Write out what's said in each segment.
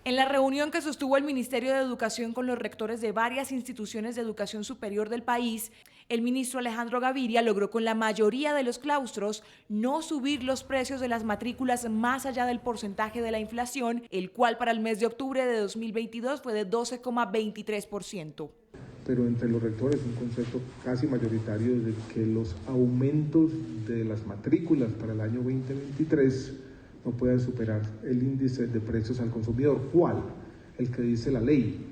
En la reunión que sostuvo el Ministerio de Educación con los rectores de varias instituciones de educación superior del país, el ministro Alejandro Gaviria logró con la mayoría de los claustros no subir los precios de las matrículas más allá del porcentaje de la inflación, el cual para el mes de octubre de 2022 fue de 12,23%. Pero entre los rectores un concepto casi mayoritario de que los aumentos de las matrículas para el año 2023 no puedan superar el índice de precios al consumidor. ¿Cuál? El que dice la ley.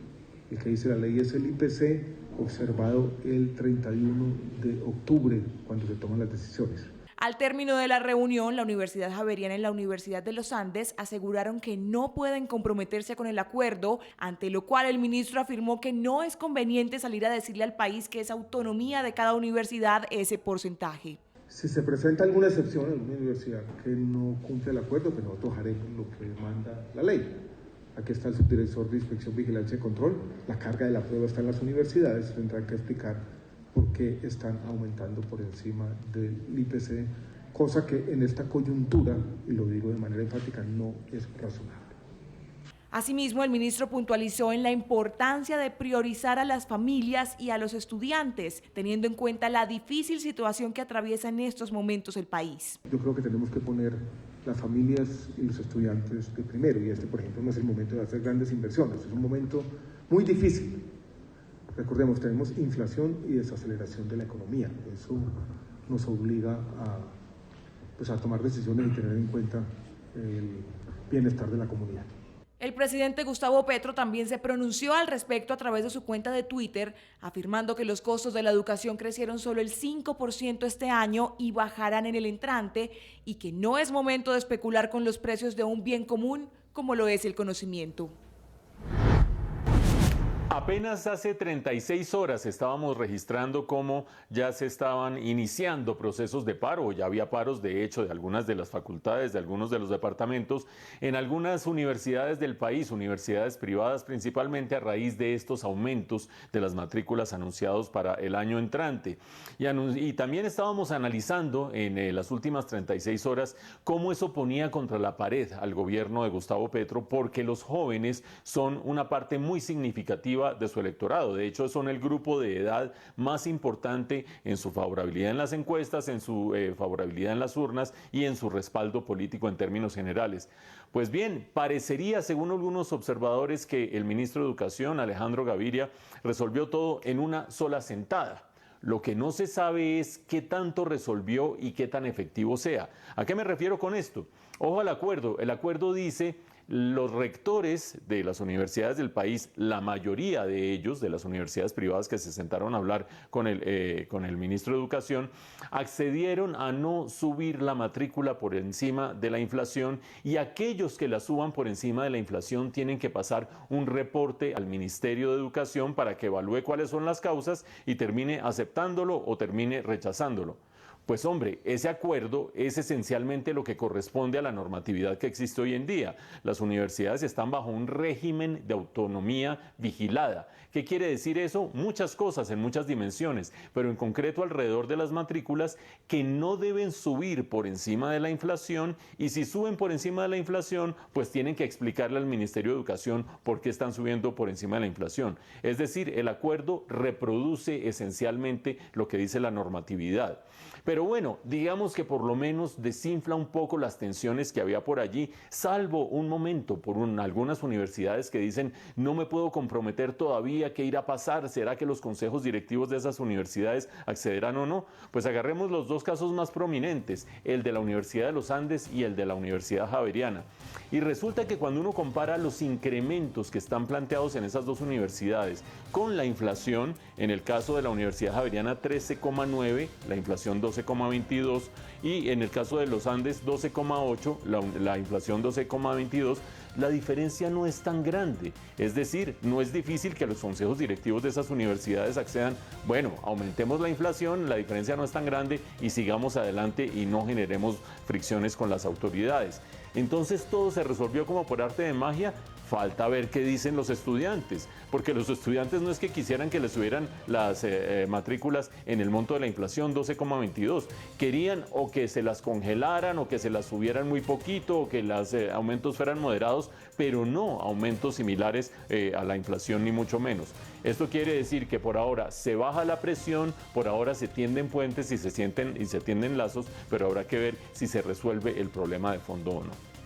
El que dice la ley es el IPC observado el 31 de octubre, cuando se toman las decisiones. Al término de la reunión, la Universidad Javeriana y la Universidad de los Andes aseguraron que no pueden comprometerse con el acuerdo, ante lo cual el ministro afirmó que no es conveniente salir a decirle al país que es autonomía de cada universidad ese porcentaje. Si se presenta alguna excepción en alguna universidad que no cumple el acuerdo, pues nosotros haremos lo que manda la ley. Aquí está el subdirector de Inspección, Vigilancia y Control. La carga de la prueba está en las universidades, tendrán que explicar por qué están aumentando por encima del IPC, cosa que en esta coyuntura, y lo digo de manera enfática, no es razonable. Asimismo, el ministro puntualizó en la importancia de priorizar a las familias y a los estudiantes, teniendo en cuenta la difícil situación que atraviesa en estos momentos el país. Yo creo que tenemos que poner las familias y los estudiantes de primero, y por ejemplo, no es el momento de hacer grandes inversiones, es un momento muy difícil. Recordemos, tenemos inflación y desaceleración de la economía. Eso nos obliga a tomar decisiones y tener en cuenta el bienestar de la comunidad. El presidente Gustavo Petro también se pronunció al respecto a través de su cuenta de Twitter, afirmando que los costos de la educación crecieron solo el 5% este año y bajarán en el entrante, y que no es momento de especular con los precios de un bien común como lo es el conocimiento. Apenas hace 36 horas estábamos registrando cómo ya se estaban iniciando procesos de paro, ya había paros de hecho de algunas de las facultades, de algunos de los departamentos, en algunas universidades del país, universidades privadas principalmente a raíz de estos aumentos de las matrículas anunciados para el año entrante. Y también estábamos analizando en las últimas 36 horas cómo eso ponía contra la pared al gobierno de Gustavo Petro, porque los jóvenes son una parte muy significativa de su electorado. De hecho, son el grupo de edad más importante en su favorabilidad en las encuestas, en su favorabilidad en las urnas y en su respaldo político en términos generales. Pues bien, parecería, según algunos observadores, que el ministro de Educación, Alejandro Gaviria, resolvió todo en una sola sentada. Lo que no se sabe es qué tanto resolvió y qué tan efectivo sea. ¿A qué me refiero con esto? Ojo al acuerdo. El acuerdo dice: los rectores de las universidades del país, la mayoría de ellos, de las universidades privadas que se sentaron a hablar con el ministro de Educación, accedieron a no subir la matrícula por encima de la inflación, y aquellos que la suban por encima de la inflación tienen que pasar un reporte al Ministerio de Educación para que evalúe cuáles son las causas y termine aceptándolo o termine rechazándolo. Pues hombre, ese acuerdo es esencialmente lo que corresponde a la normatividad que existe hoy en día. Las universidades están bajo un régimen de autonomía vigilada. ¿Qué quiere decir eso? Muchas cosas en muchas dimensiones, pero en concreto alrededor de las matrículas, que no deben subir por encima de la inflación, y si suben por encima de la inflación, pues tienen que explicarle al Ministerio de Educación por qué están subiendo por encima de la inflación. Es decir, el acuerdo reproduce esencialmente lo que dice la normatividad. Pero bueno, digamos que por lo menos desinfla un poco las tensiones que había por allí, salvo un momento por algunas universidades que dicen: no me puedo comprometer todavía, ¿qué irá a pasar? ¿Será que los consejos directivos de esas universidades accederán o no? Pues agarremos los dos casos más prominentes, el de la Universidad de los Andes y el de la Universidad Javeriana. Y resulta que cuando uno compara los incrementos que están planteados en esas dos universidades con la inflación, en el caso de la Universidad Javeriana 13,9, la inflación 12,22, y en el caso de los Andes 12,8, la inflación 12,22, la diferencia no es tan grande. Es decir, no es difícil que los consejos directivos de esas universidades accedan: bueno, aumentemos la inflación, la diferencia no es tan grande y sigamos adelante y no generemos fricciones con las autoridades. Entonces todo se resolvió como por arte de magia. Falta ver qué dicen los estudiantes, porque los estudiantes no es que quisieran que les subieran las matrículas en el monto de la inflación 12,22, querían o que se las congelaran o que se las subieran muy poquito o que los aumentos fueran moderados, pero no aumentos similares a la inflación ni mucho menos. Esto quiere decir que por ahora se baja la presión, por ahora se tienden puentes y se tienden lazos, pero habrá que ver si se resuelve el problema de fondo o no.